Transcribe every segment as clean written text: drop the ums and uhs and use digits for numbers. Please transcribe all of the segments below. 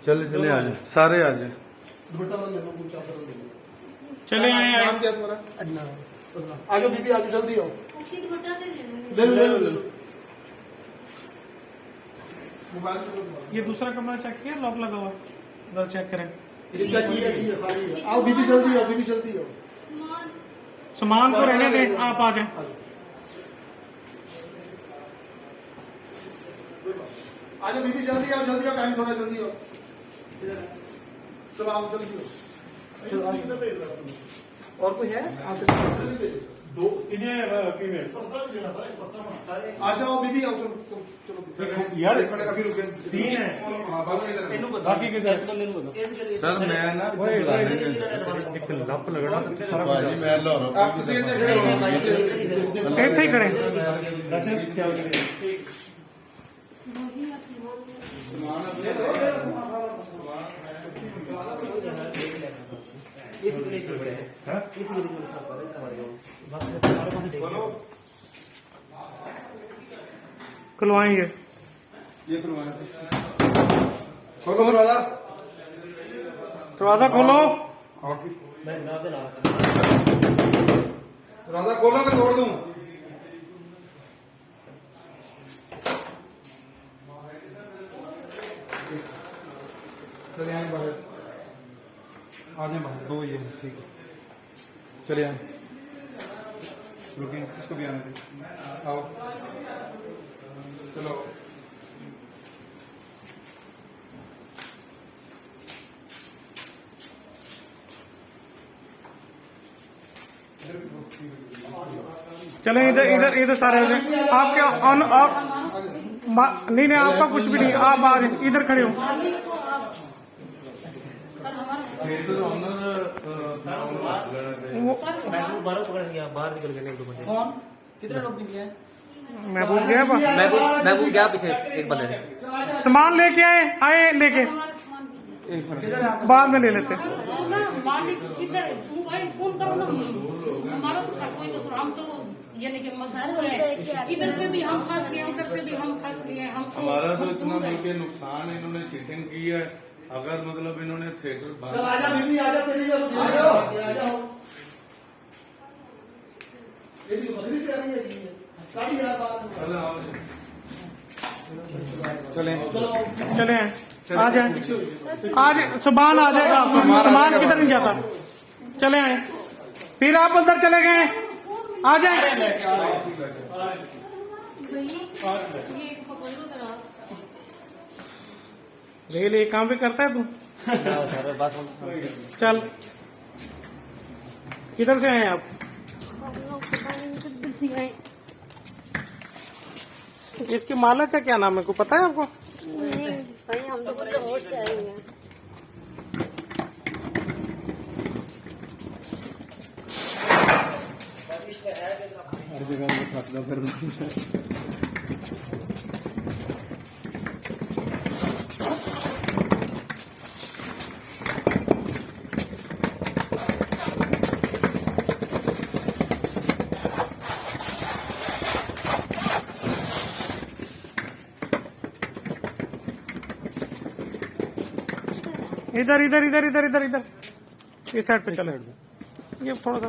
चले चले आ जाए, सारे आ जाए। दुपट्टा ले लो, कुछ चादर ले लो। चले आए नाम क्या तुम्हारा? आ जाओ बीबी, आ जाओ, जल्दी आओ। ले लो ले लो ले लो। मोबाइल ये दूसरा कमरा चेक किया, लॉक लगा हुआ, उधर चेक करें। ये चेक किया, खाली है। आओ बीबी, जल्दी आओ, बीबी जल्दी आओ। सामान को रहने दे, आप आ जाए। आ जाओ बीबी, जल्दी आओ, जल्दी आओ, टाइम थोड़ा, जल्दी आओ। चलो आओ, जल्दी आओ। और कोई है? दो इन्हें फीमेल आ जाओ बीबी, आओ, चलो चलो चलो। यार अभी रुके, 3 है, बाकी के सर मैं ना एक लप लगना सारा भाजी मैं ला रहा हूँ। आप किसी ने खड़े हो? ਇੱਥੇ ਹੀ ਖੜੇ। खुलवाएंगे। ये खुलवाना, खोलो दरवाजा। दरवाजा खोलो। दरवाजा खोलो कि तोड़ दूं? चले आए बाहर, आ जाए बाहर, दो ये हैं, ठीक है। चले आए, रुकिए, इसको भी आने दे। आओ, चलो। चले इधर इधर इधर सारे आ जाए। आप क्या आप नहीं नहीं, आपका कुछ भी नहीं, आप आ जाए, इधर खड़े हो। बाहर निकल गए एक दो बंदे। कौन? कितने लोग निकले? महबूब गया महबूब गया पीछे एक बंदे ने। सामान लेके आए लेके बाद में ले लेते। मालिक किधर है? मोबाइल फोन करो ना। हमारा तो सर कोई दूसरा, हम तो यानी कि मजदूर है। इधर से भी हम फंस गए, उधर से भी हम फंस गए। हम हमारा तो इतना मिलके नुकसान है, इन्होंने चीटिंग की है। अगर मतलब इन्होंने थिएटर चल आ जा बीबी, आ जा, तेरी आ जाओ। ये भी बकरी से आ रही है, गाड़ी यार बात। चले चलो चले आ जाए, आज सुबह आ जाएगा आपका सामान, किधर नहीं जाता। चले आए, फिर आप उधर चले गए, आ जाए। देख ले, काम भी करता है तू। चल, किधर से आए आप? इसके मालिक का क्या नाम है, को पता है आपको? नहीं हम तो लाहौर से आए हैं। हर जगह में फंसदा फिर। इधर इधर इधर इधर इधर इधर इस साइड पे चले। ये थोड़ा सा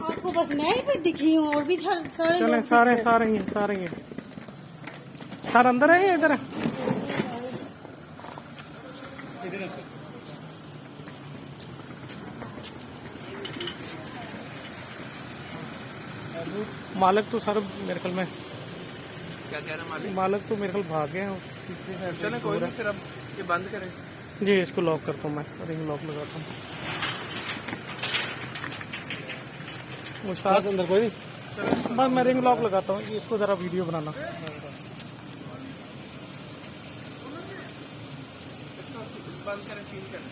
आपको बस मैं ही कोई दिखी हूँ, और भी सारे चले। लोग सारे सारे ही सारे ही सर अंदर है या इधर है? मालिक तो सर मेरे ख्याल में, क्या कह रहे हैं मालिक तो मेरे ख्याल भाग गए हैं तीसरी साइड। चले कोई नहीं, फिर अब ये बंद करें। जी, इसको लॉक करता हूँ मैं, रिंग लॉक लगाता हूँ। मुश्ताक अंदर कोई नहीं, बस मैं रिंग लॉक लगाता हूँ। इसको जरा वीडियो बनाना। बंद करें, सील करें।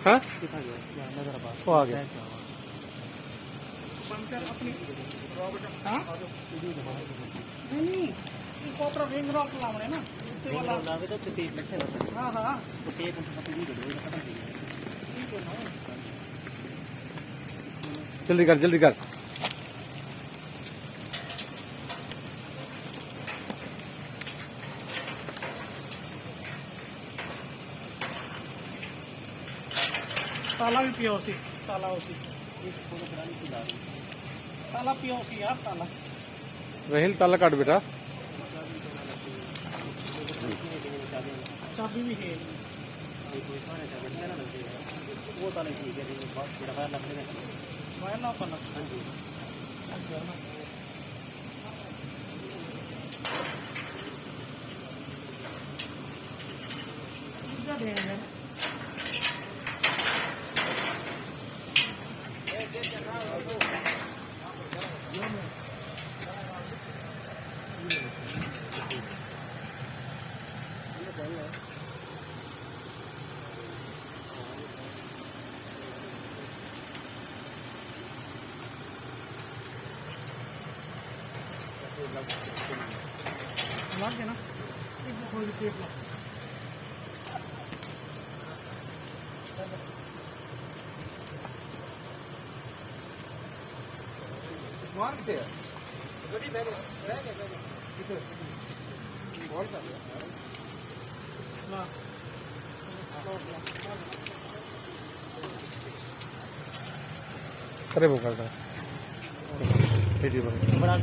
हाँ, वो आ गया। रिंग लॉक लावणे ना, हाँ हाँ जल्दी कर जल्दी कर। ताला भी पियो उसी, ताला उसी, ताला पियो उसी यार, ताला रहील, ताला काट बेटा। चाबी भी है वो ताले ठीक है, तेरा बाहर लग रहा है। वायर ना पड़ा। लग गया ना, थोड़ी टेप लगा। मार कितने है? गड्डी बैग रह गया कितने? बॉल कर दिया ना। अरे वो करता है बड़ा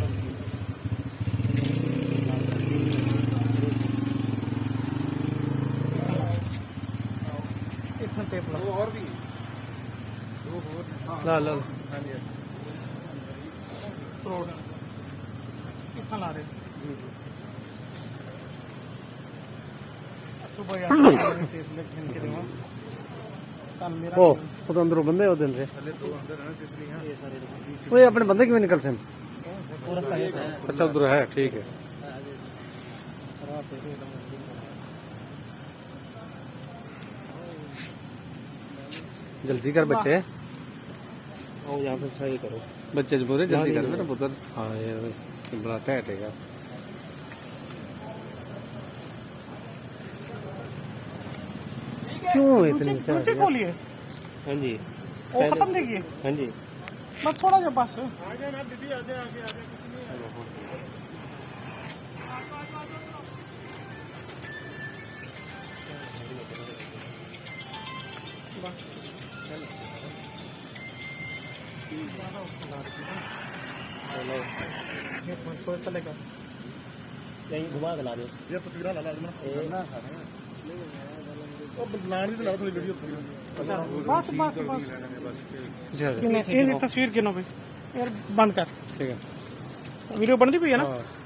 इतना टेप लगा। और भी ला ला रोड कितना ला रहे? सुबह यार टेप लेके इनके देवा कल मेरा ओ वो तो अंदर बंदे हो दिन से पहले तो अंदर है ना तितली यहाँ ये सारे वो ये अपने बंदे क्यों निकलते हैं? पूरा सारे है। अच्छा उधर है, ठीक है। जल्दी कर बच्चे, और यहाँ पे सही करो। बच्चे जो बोले जल्दी कर मेरा पुत्र। हाँ ये बड़ा टाइट है यार। क्यों इतनी दूसरी खोलिए हाँ जी, वो खत्म देखिए, हाँ जी। बस थोड़ा सा बस। थोड़ा चलेगा। यहीं घुमा के ला दो। ये तस्वीर ला ला ਉਹ ਬਣਾਉਣ ਦੀ ਲਾ ਥੋੜੀ ਵੀਡੀਓ अच्छा बस बस बस अच्छा ये तस्वीर गिनो भाई यार, बंद कर। ठीक है। वीडियो बनती भी है ना। हाँ।